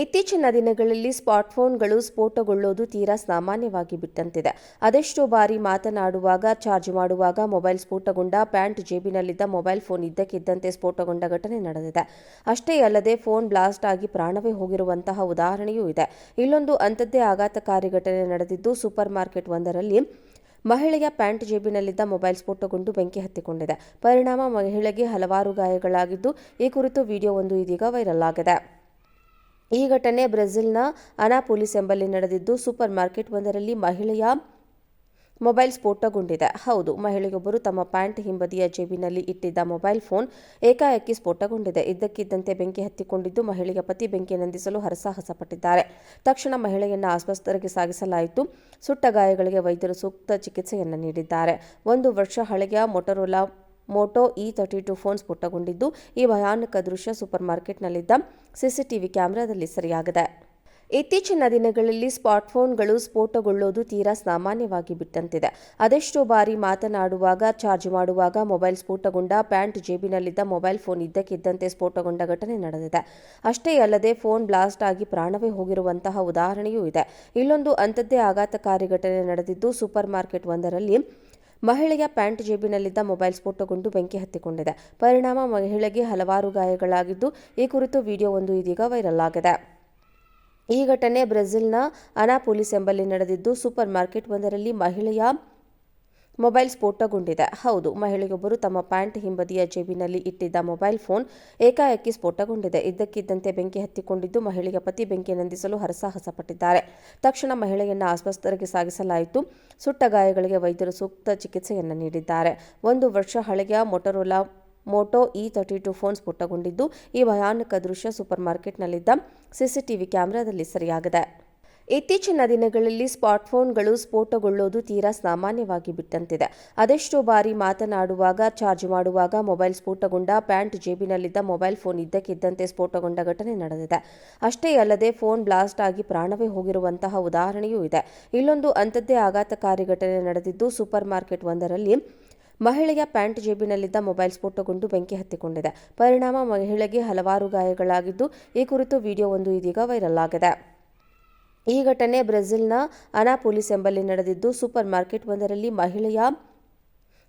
ಇತ್ತೀಚಿನ ದಿನಗಳಲ್ಲಿ ಸ್ಮಾರ್ಟ್ಫೋನ್ಗಳು ಸ್ಫೋಟಗೊಳ್ಳೋದು ತೀರಾ ಸಾಮಾನ್ಯವಾಗಿ ಬಿಟ್ಟಂತಿದೆ. ಅದೆಷ್ಟೋ ಬಾರಿ ಮಾತನಾಡುವಾಗ, ಚಾರ್ಜ್ ಮಾಡುವಾಗ ಮೊಬೈಲ್ ಸ್ಫೋಟಗೊಂಡ, ಪ್ಯಾಂಟ್ ಜೇಬಿನಲ್ಲಿದ್ದ ಮೊಬೈಲ್ ಫೋನ್ ಇದ್ದಕ್ಕಿದ್ದಂತೆ ಸ್ಫೋಟಗೊಂಡ ಘಟನೆ ನಡೆದಿದೆ. ಅಷ್ಟೇ ಅಲ್ಲದೆ ಫೋನ್ ಬ್ಲಾಸ್ಟ್ ಆಗಿ ಪ್ರಾಣವೇ ಹೋಗಿರುವಂತಹ ಉದಾಹರಣೆಯೂ ಇದೆ. ಇಲ್ಲೊಂದು ಅಂಥದ್ದೇ ಆಘಾತಕಾರಿ ಘಟನೆ ನಡೆದಿದ್ದು ಸೂಪರ್ ಮಾರ್ಕೆಟ್ ಒಂದರಲ್ಲಿ ಮಹಿಳೆಯ ಪ್ಯಾಂಟ್ ಜೇಬಿನಲ್ಲಿದ್ದ ಮೊಬೈಲ್ ಸ್ಫೋಟಗೊಂಡು ಬೆಂಕಿ ಹತ್ತಿಕೊಂಡಿದೆ. ಪರಿಣಾಮ ಮಹಿಳೆಗೆ ಹಲವಾರು ಗಾಯಗಳಾಗಿದ್ದು, ಈ ಕುರಿತು ವಿಡಿಯೋವೊಂದು ಇದೀಗ ವೈರಲ್ ಆಗಿದೆ. ಈ ಘಟನೆ ಬ್ರೆಜಿಲ್ನ ಅನಾಪೋಲಿಸ್ ಎಂಬಲ್ಲಿ ನಡೆದಿದ್ದು, ಸೂಪರ್ ಮಾರ್ಕೆಟ್ ಒಂದರಲ್ಲಿ ಮಹಿಳೆಯ ಮೊಬೈಲ್ ಸ್ಫೋಟಗೊಂಡಿದೆ. ಹೌದು, ಮಹಿಳೆಯೊಬ್ಬರು ತಮ್ಮ ಪ್ಯಾಂಟ್ ಹಿಂಬದಿಯ ಜೇಬಿನಲ್ಲಿ ಇಟ್ಟಿದ್ದ ಮೊಬೈಲ್ ಫೋನ್ ಏಕಾಏಕಿ ಸ್ಫೋಟಗೊಂಡಿದೆ. ಇದ್ದಕ್ಕಿದ್ದಂತೆ ಬೆಂಕಿ ಹತ್ತಿಕೊಂಡಿದ್ದು, ಮಹಿಳೆಯ ಪತಿ ಬೆಂಕಿ ನಂದಿಸಲು ಹರಸಾಹಸ ಪಟ್ಟಿದ್ದಾರೆ. ತಕ್ಷಣ ಮಹಿಳೆಯನ್ನು ಆಸ್ಪತ್ರೆಗೆ ಸಾಗಿಸಲಾಯಿತು. ಸುಟ್ಟ ಗಾಯಗಳಿಗೆ ವೈದ್ಯರು ಸೂಕ್ತ ಚಿಕಿತ್ಸೆಯನ್ನು ನೀಡಿದ್ದಾರೆ. 1 ವರ್ಷ ಹಳೆಯ ಮೊಟೊರೊಲಾ ಮೋಟೋ E32 ಫೋನ್ ಸ್ಫೋಟಗೊಂಡಿದ್ದು, ಈ ಭಯಾನಕ ದೃಶ್ಯ ಸೂಪರ್ ಮಾರ್ಕೆಟ್ನಲ್ಲಿದ್ದ ಸಿಸಿಟಿವಿ ಕ್ಯಾಮೆರಾದಲ್ಲಿ ಸೆರೆಯಾಗಿದೆ. ಇತ್ತೀಚಿನ ದಿನಗಳಲ್ಲಿ ಸ್ಮಾರ್ಟ್ಫೋನ್ಗಳು ಸ್ಫೋಟಗೊಳ್ಳೋದು ತೀರಾ ಸಾಮಾನ್ಯವಾಗಿ ಬಿಟ್ಟಂತಿದೆ. ಅದೆಷ್ಟೋ ಬಾರಿ ಮಾತನಾಡುವಾಗ, ಚಾರ್ಜ್ ಮಾಡುವಾಗ ಮೊಬೈಲ್ ಸ್ಫೋಟಗೊಂಡ, ಪ್ಯಾಂಟ್ ಜೇಬಿನಲ್ಲಿದ್ದ ಮೊಬೈಲ್ ಫೋನ್ ಇದ್ದಕ್ಕಿದ್ದಂತೆ ಸ್ಫೋಟಗೊಂಡ ಘಟನೆ ನಡೆದಿದೆ. ಅಷ್ಟೇ ಅಲ್ಲದೆ ಫೋನ್ ಬ್ಲಾಸ್ಟ್ ಆಗಿ ಪ್ರಾಣವೇ ಹೋಗಿರುವಂತಹ ಉದಾಹರಣೆಯೂ ಇದೆ. ಇಲ್ಲೊಂದು ಅಂಥದ್ದೇ ಆಘಾತಕಾರಿ ಘಟನೆ ನಡೆದಿದ್ದು, ಸೂಪರ್ ಮಾರ್ಕೆಟ್ ಒಂದರಲ್ಲಿ ಮಹಿಳೆಯ ಪ್ಯಾಂಟ್ ಜೇಬಿನಲ್ಲಿದ್ದ ಮೊಬೈಲ್ ಸ್ಫೋಟಗೊಂಡು ಬೆಂಕಿ ಹತ್ತಿಕೊಂಡಿದೆ. ಪರಿಣಾಮ ಮಹಿಳೆಗೆ ಹಲವಾರು ಗಾಯಗಳಾಗಿದ್ದು, ಈ ಕುರಿತು ವಿಡಿಯೋವೊಂದು ಇದೀಗ ವೈರಲ್ ಆಗಿದೆ. ಈ ಘಟನೆ ಬ್ರೆಜಿಲ್ನ ಅನಾಪೋಲಿಸ್ ಎಂಬಲ್ಲಿ ನಡೆದಿದ್ದು, ಸೂಪರ್ ಮಾರ್ಕೆಟ್ ಒಂದರಲ್ಲಿ ಮಹಿಳೆಯ ಮೊಬೈಲ್ ಸ್ಫೋಟಗೊಂಡಿದೆ. ಹೌದು, ಮಹಿಳೆಯೊಬ್ಬರು ತಮ್ಮ ಪ್ಯಾಂಟ್ ಹಿಂಬದಿಯ ಜೇಬಿನಲ್ಲಿ ಇಟ್ಟಿದ್ದ ಮೊಬೈಲ್ ಫೋನ್ ಏಕಾಏಕಿ ಸ್ಫೋಟಗೊಂಡಿದೆ. ಇದ್ದಕ್ಕಿದ್ದಂತೆ ಬೆಂಕಿ ಹತ್ತಿಕೊಂಡಿದ್ದು, ಮಹಿಳೆಯ ಪತಿ ಬೆಂಕಿ ನಂದಿಸಲು ಹರಸಾಹಸ ಪಟ್ಟಿದ್ದಾರೆ. ತಕ್ಷಣ ಮಹಿಳೆಯನ್ನು ಆಸ್ಪತ್ರೆಗೆ ಸಾಗಿಸಲಾಯಿತು. ಸುಟ್ಟ ಗಾಯಗಳಿಗೆ ವೈದ್ಯರು ಸೂಕ್ತ ಚಿಕಿತ್ಸೆಯನ್ನು ನೀಡಿದ್ದಾರೆ. 1 ವರ್ಷ ಹಳೆಯ ಮೊಟೊರೊಲಾ ಮೋಟೋ E32 ಫೋನ್ ಸ್ಫೋಟಗೊಂಡಿದ್ದು, ಈ ಭಯಾನಕ ದೃಶ್ಯ ಸೂಪರ್ ಮಾರ್ಕೆಟ್ನಲ್ಲಿದ್ದ ಸಿಸಿಟಿವಿ ಕ್ಯಾಮೆರಾದಲ್ಲಿ ಸೆರೆಯಾಗಿದೆ. ಇತ್ತೀಚಿನ ದಿನಗಳಲ್ಲಿ ಸ್ಮಾರ್ಟ್ಫೋನ್ಗಳು ಸ್ಫೋಟಗೊಳ್ಳೋದು ತೀರಾ ಸಾಮಾನ್ಯವಾಗಿ ಬಿಟ್ಟಂತಿದೆ. ಅದೆಷ್ಟೋ ಬಾರಿ ಮಾತನಾಡುವಾಗ, ಚಾರ್ಜ್ ಮಾಡುವಾಗ ಮೊಬೈಲ್ ಸ್ಫೋಟಗೊಂಡ, ಪ್ಯಾಂಟ್ ಜೇಬಿನಲ್ಲಿದ್ದ ಮೊಬೈಲ್ ಫೋನ್ ಇದ್ದಕ್ಕಿದ್ದಂತೆ ಸ್ಫೋಟಗೊಂಡ ಘಟನೆ ನಡೆದಿದೆ. ಅಷ್ಟೇ ಅಲ್ಲದೆ ಫೋನ್ ಬ್ಲಾಸ್ಟ್ ಆಗಿ ಪ್ರಾಣವೇ ಹೋಗಿರುವಂತಹ ಉದಾಹರಣೆಯೂ ಇದೆ. ಇಲ್ಲೊಂದು ಅಂಥದ್ದೇ ಆಘಾತಕಾರಿ ಘಟನೆ ನಡೆದಿದ್ದು, ಸೂಪರ್ ಮಾರ್ಕೆಟ್ ಒಂದರಲ್ಲಿ ಮಹಿಳೆಯ ಪ್ಯಾಂಟ್ ಜೇಬಿನಲ್ಲಿದ್ದ ಮೊಬೈಲ್ ಸ್ಫೋಟಗೊಂಡು ಬೆಂಕಿ ಹತ್ತಿಕೊಂಡಿದೆ. ಪರಿಣಾಮ ಮಹಿಳೆಗೆ ಹಲವಾರು ಗಾಯಗಳಾಗಿದ್ದು, ಈ ಕುರಿತು ವಿಡಿಯೋವೊಂದು ಇದೀಗ ವೈರಲ್ ಆಗಿದೆ. ಈ ಘಟನೆ ಬ್ರೆಜಿಲ್ನ ಅನಾಪೋಲಿಸ್ ಎಂಬಲ್ಲಿ ನಡೆದಿದ್ದು, ಸೂಪರ್ ಮಾರ್ಕೆಟ್ ಒಂದರಲ್ಲಿ ಮಹಿಳೆಯ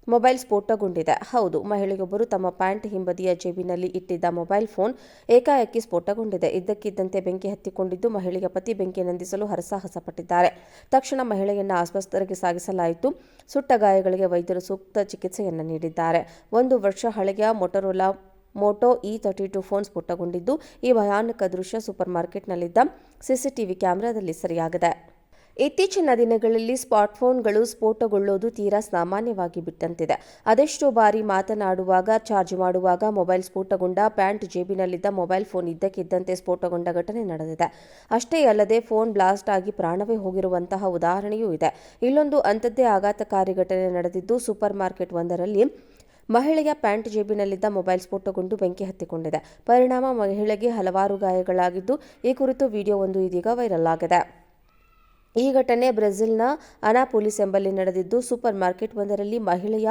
ಮೊಬೈಲ್ ಸ್ಫೋಟಗೊಂಡಿದೆ. ಹೌದು, ಮಹಿಳೆಯೊಬ್ಬರು ತಮ್ಮ ಪ್ಯಾಂಟ್ ಹಿಂಬದಿಯ ಜೇಬಿನಲ್ಲಿ ಇಟ್ಟಿದ್ದ ಮೊಬೈಲ್ ಫೋನ್ ಏಕಾಏಕಿ ಸ್ಫೋಟಗೊಂಡಿದೆ. ಇದ್ದಕ್ಕಿದ್ದಂತೆ ಬೆಂಕಿ ಹತ್ತಿಕೊಂಡಿದ್ದು, ಮಹಿಳೆಯ ಪತಿ ಬೆಂಕಿ ನಂದಿಸಲು ಹರಸಾಹಸ ಪಟ್ಟಿದ್ದಾರೆ. ತಕ್ಷಣ ಮಹಿಳೆಯನ್ನು ಆಸ್ಪತ್ರೆಗೆ ಸಾಗಿಸಲಾಯಿತು. ಸುಟ್ಟ ಗಾಯಗಳಿಗೆ ವೈದ್ಯರು ಸೂಕ್ತ ಚಿಕಿತ್ಸೆಯನ್ನು ನೀಡಿದ್ದಾರೆ. 1 ವರ್ಷ ಹಳೆಯ ಮೊಟೊರೊಲಾ ಮೋಟೋ E32 ಫೋನ್ ಸ್ಫೋಟಗೊಂಡಿದ್ದು, ಈ ಭಯಾನಕ ದೃಶ್ಯ ಸೂಪರ್ ಮಾರ್ಕೆಟ್ನಲ್ಲಿದ್ದ ಸಿಸಿಟಿವಿ ಕ್ಯಾಮೆರಾದಲ್ಲಿ ಸೆರೆಯಾಗಿದೆ. ಇತ್ತೀಚಿನ ದಿನಗಳಲ್ಲಿ ಸ್ಮಾರ್ಟ್ಫೋನ್ಗಳು ಸ್ಫೋಟಗೊಳ್ಳೋದು ತೀರಾ ಸಾಮಾನ್ಯವಾಗಿ ಬಿಟ್ಟಂತಿದೆ. ಅದೆಷ್ಟೋ ಬಾರಿ ಮಾತನಾಡುವಾಗ, ಚಾರ್ಜ್ ಮಾಡುವಾಗ ಮೊಬೈಲ್ ಸ್ಫೋಟಗೊಂಡ, ಪ್ಯಾಂಟ್ ಜೇಬಿನಲ್ಲಿದ್ದ ಮೊಬೈಲ್ ಫೋನ್ ಇದ್ದಕ್ಕಿದ್ದಂತೆ ಸ್ಫೋಟಗೊಂಡ ಘಟನೆ ನಡೆದಿದೆ. ಅಷ್ಟೇ ಅಲ್ಲದೆ ಫೋನ್ ಬ್ಲಾಸ್ಟ್ ಆಗಿ ಪ್ರಾಣವೇ ಹೋಗಿರುವಂತಹ ಉದಾಹರಣೆಯೂ ಇದೆ. ಇಲ್ಲೊಂದು ಅಂಥದ್ದೇ ಆಘಾತಕಾರಿ ಘಟನೆ ನಡೆದಿದ್ದು, ಸೂಪರ್ ಮಾರ್ಕೆಟ್ ಒಂದರಲ್ಲಿ ಮಹಿಳೆಯ ಪ್ಯಾಂಟ್ ಜೇಬಿನಲ್ಲಿದ್ದ ಮೊಬೈಲ್ ಸ್ಫೋಟಗೊಂಡು ಬೆಂಕಿ ಹತ್ತಿಕೊಂಡಿದೆ. ಪರಿಣಾಮ ಮಹಿಳೆಗೆ ಹಲವಾರು ಗಾಯಗಳಾಗಿದ್ದು, ಈ ಕುರಿತು ವಿಡಿಯೋವೊಂದು ಇದೀಗ ವೈರಲ್ ಆಗಿದೆ. ಈ ಘಟನೆ ಬ್ರೆಜಿಲ್ನ ಅನಾಪೋಲಿಸ್ ಎಂಬಲ್ಲಿ ನಡೆದಿದ್ದು, ಸೂಪರ್ ಮಾರ್ಕೆಟ್ ಒಂದರಲ್ಲಿ ಮಹಿಳೆಯ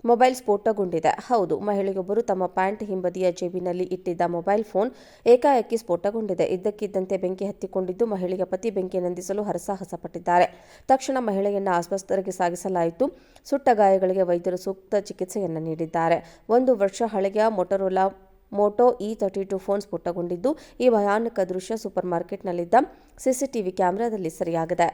ಮೊಬೈಲ್ ಸ್ಫೋಟಗೊಂಡಿದೆ. ಹೌದು, ಮಹಿಳೆಯೊಬ್ಬರು ತಮ್ಮ ಪ್ಯಾಂಟ್ ಹಿಂಬದಿಯ ಜೇಬಿನಲ್ಲಿ ಇಟ್ಟಿದ್ದ ಮೊಬೈಲ್ ಫೋನ್ ಏಕಾಏಕಿ ಸ್ಫೋಟಗೊಂಡಿದೆ. ಇದ್ದಕ್ಕಿದ್ದಂತೆ ಬೆಂಕಿ ಹತ್ತಿಕೊಂಡಿದ್ದು, ಮಹಿಳೆಯ ಪತಿ ಬೆಂಕಿ ನಂದಿಸಲು ಹರಸಾಹಸ ಪಟ್ಟಿದ್ದಾರೆ. ತಕ್ಷಣ ಮಹಿಳೆಯನ್ನು ಆಸ್ಪತ್ರೆಗೆ ಸಾಗಿಸಲಾಯಿತು. ಸುಟ್ಟ ಗಾಯಗಳಿಗೆ ವೈದ್ಯರು ಸೂಕ್ತ ಚಿಕಿತ್ಸೆಯನ್ನು ನೀಡಿದ್ದಾರೆ. 1 ವರ್ಷ ಹಳೆಯ ಮೊಟೊರೊಲಾ ಮೋಟೋ E32 ಫೋನ್ ಸ್ಫೋಟಗೊಂಡಿದ್ದು, ಈ ಭಯಾನಕ ದೃಶ್ಯ ಸೂಪರ್ ಮಾರ್ಕೆಟ್ನಲ್ಲಿದ್ದ ಸಿಸಿಟಿವಿ ಕ್ಯಾಮೆರಾದಲ್ಲಿ ಸೆರೆಯಾಗಿದೆ.